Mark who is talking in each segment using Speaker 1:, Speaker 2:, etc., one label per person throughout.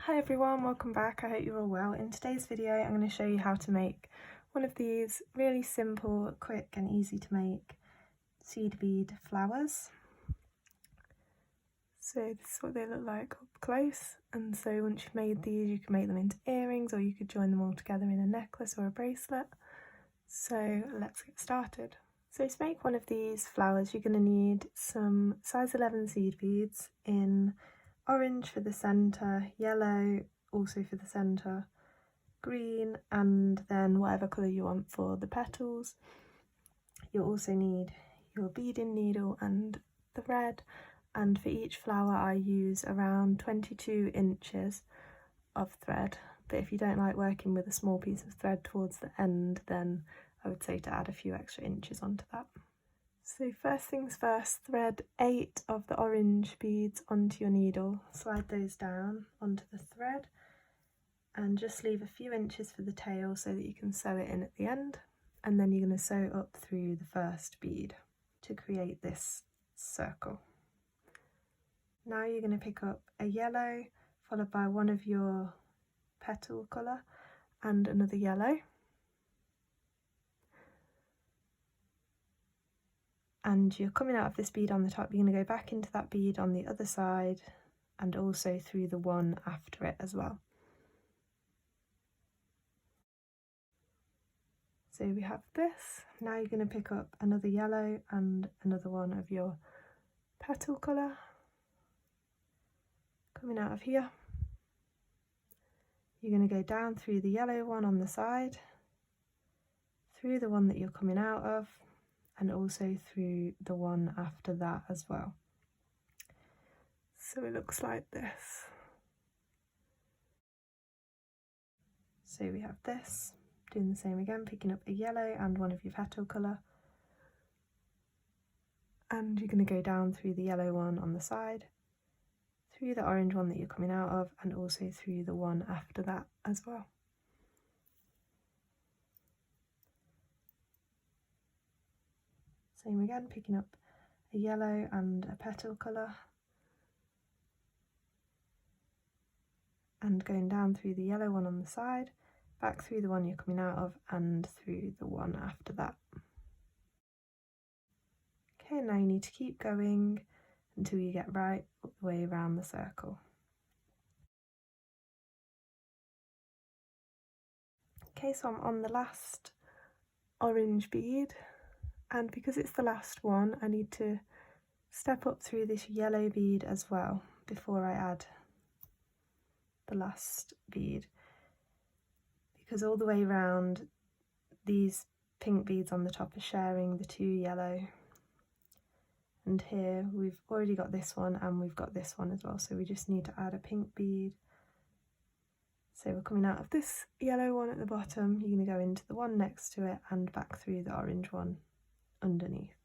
Speaker 1: Hi everyone, welcome back. I hope you're all well. In today's video I'm going to show you how to make one of these really simple, quick and easy to make seed bead flowers. So this is what they look like up close, and so once you've made these you can make them into earrings, or you could join them all together in a necklace or a bracelet. So let's get started. So to make one of these flowers you're going to need some size 11 seed beads in orange for the centre, yellow also for the centre, green, and then whatever colour you want for the petals. You'll also need your beading needle and thread, and for each flower I use around 22 inches of thread, but if you don't like working with a small piece of thread towards the end, then I would say to add a few extra inches onto that. So first things first, thread 8 of the orange beads onto your needle, slide those down onto the thread and just leave a few inches for the tail so that you can sew it in at the end, and then you're going to sew up through the first bead to create this circle. Now you're going to pick up a yellow followed by one of your petal colour and another yellow. And you're coming out of this bead on the top, you're going to go back into that bead on the other side and also through the one after it as well. So we have this. Now you're going to pick up another yellow and another one of your petal colour. Coming out of here, you're going to go down through the yellow one on the side, through the one that you're coming out of, and also through the one after that as well. So it looks like this. So we have this, doing the same again, picking up a yellow and one of your petal colour, and you're going to go down through the yellow one on the side, through the orange one that you're coming out of, and also through the one after that as well. Same again, picking up a yellow and a petal colour and going down through the yellow one on the side, back through the one you're coming out of and through the one after that. Okay, now you need to keep going until you get right up the way around the circle. Okay, so I'm on the last orange bead, and because it's the last one I need to step up through this yellow bead as well before I add the last bead, because all the way around these pink beads on the top are sharing the two yellow, and here we've already got this one and we've got this one as well, so we just need to add a pink bead. So we're coming out of this yellow one at the bottom, you're going to go into the one next to it and back through the orange one underneath.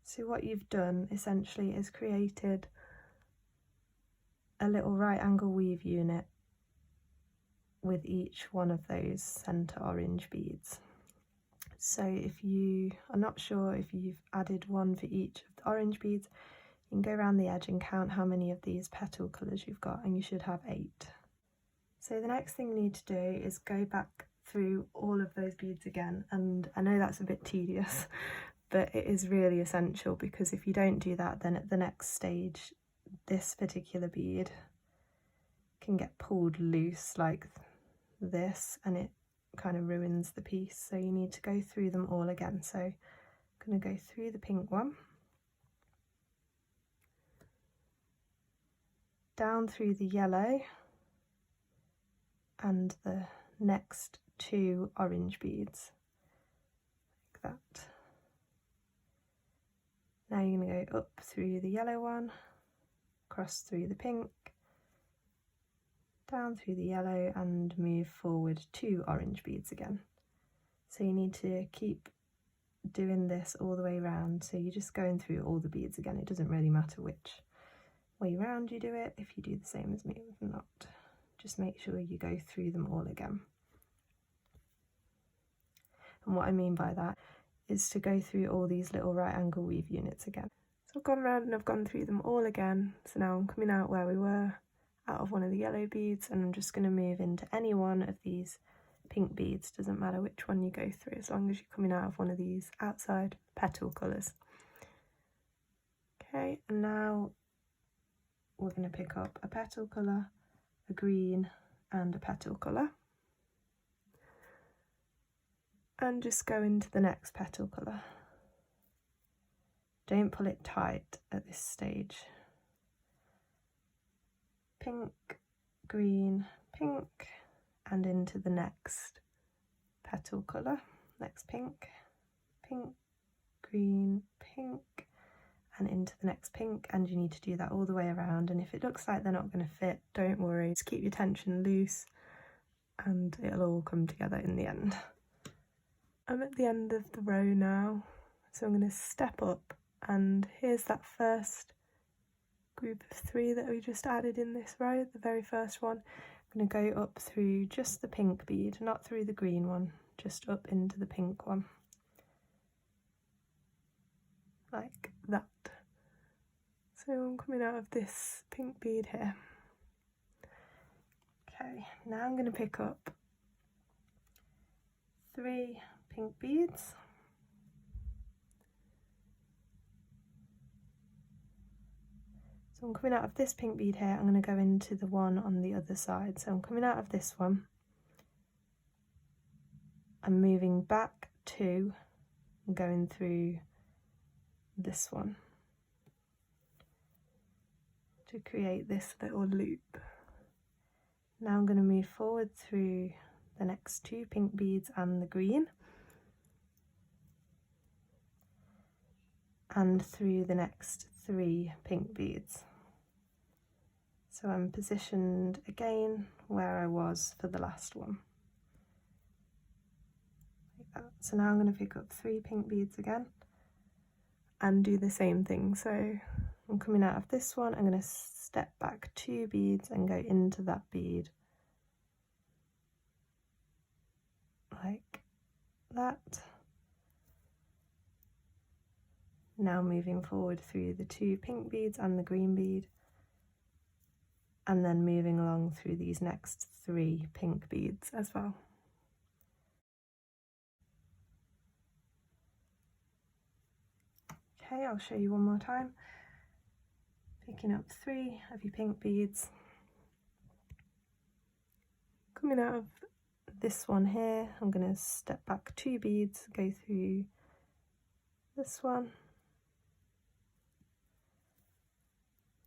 Speaker 1: So what you've done essentially is created a little right angle weave unit with each one of those centre orange beads. So if you are not sure if you've added one for each of the orange beads, you can go around the edge and count how many of these petal colours you've got, and you should have 8. So the next thing you need to do is go back through all of those beads again, and I know that's a bit tedious, but it is really essential, because if you don't do that, then at the next stage this particular bead can get pulled loose like this and it kind of ruins the piece. So you need to go through them all again. So I'm going to go through the pink one, down through the yellow and the next 2 orange beads like that. Now you're going to go up through the yellow one, cross through the pink, down through the yellow and move forward 2 orange beads again. So you need to keep doing this all the way around, so you're just going through all the beads again. It doesn't really matter which way around you do it, if you do the same as me. If not, just make sure you go through them all again. And what I mean by that is to go through all these little right angle weave units again. So I've gone around and I've gone through them all again. So now I'm coming out where we were, out of one of the yellow beads, and I'm just going to move into any one of these pink beads. Doesn't matter which one you go through, as long as you're coming out of one of these outside petal colours. Okay, and now we're going to pick up a petal colour, a green and a petal colour, and just go into the next petal colour. Don't pull it tight at this stage. Pink, green, pink, and into the next petal colour. Next pink, pink, green, pink, and into the next pink, and you need to do that all the way around. And if it looks like they're not going to fit, don't worry, just keep your tension loose and it'll all come together in the end. I'm at the end of the row now, so I'm going to step up, and here's that first group of 3 that we just added in this row, the very first one. I'm going to go up through just the pink bead, not through the green one, just up into the pink one, like that. So I'm coming out of this pink bead here. Okay, now I'm going to pick up 3 pink beads. So I'm coming out of this pink bead here, I'm going to go into the one on the other side. So I'm coming out of this one, I'm moving back 2 and going through this one to create this little loop. Now I'm going to move forward through the next 2 pink beads and the green, and through the next 3 pink beads. So I'm positioned again where I was for the last one. Like that. So now I'm going to pick up 3 pink beads again and do the same thing. So I'm coming out of this one, I'm going to step back 2 beads and go into that bead like that. Now moving forward through the 2 pink beads and the green bead, and then moving along through these next 3 pink beads as well. Okay, I'll show you one more time. Picking up 3 of your pink beads, coming out of this one here, I'm going to step back 2 beads, go through this one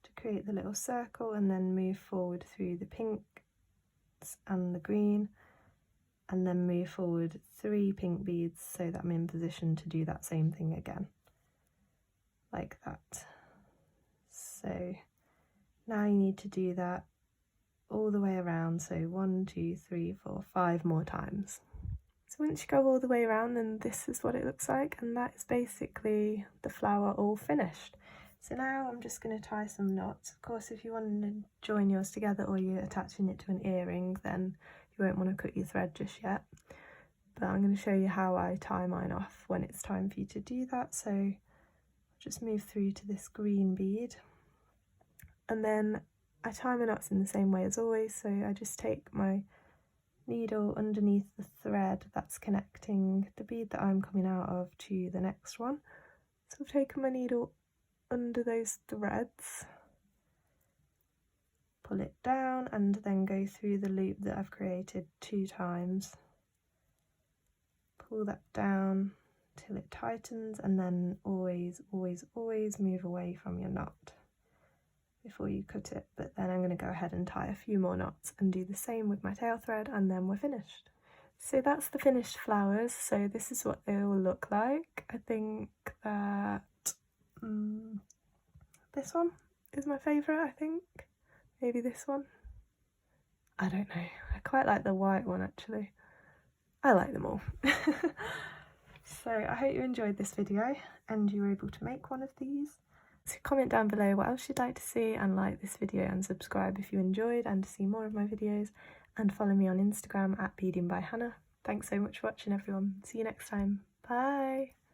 Speaker 1: to create the little circle, and then move forward through the pinks and the green, and then move forward 3 pink beads so that I'm in position to do that same thing again, like that. So now you need to do that all the way around, so 1, 2, 3, 4, 5 more times. So once you go all the way around, then this is what it looks like, and that is basically the flower all finished. So now I'm just going to tie some knots. Of course, if you want to join yours together or you're attaching it to an earring, then you won't want to cut your thread just yet. But I'm going to show you how I tie mine off when it's time for you to do that. So just move through to this green bead, and then I tie my knots in the same way as always. So I just take my needle underneath the thread that's connecting the bead that I'm coming out of to the next one. So I've taken my needle under those threads, pull it down, and then go through the loop that I've created 2 times. Pull that down till it tightens, and then always move away from your knot before you cut it. But then I'm going to go ahead and tie a few more knots and do the same with my tail thread, and then we're finished. So that's the finished flowers. So this is what they all look like. I think that this one is my favourite, I think. Maybe this one. I don't know. I quite like the white one actually. I like them all. So I hope you enjoyed this video and you were able to make one of these. So comment down below what else you'd like to see, and like this video and subscribe if you enjoyed, and to see more of my videos, and follow me on Instagram at Beading by Hannah. Thanks so much for watching everyone. See you next time. Bye!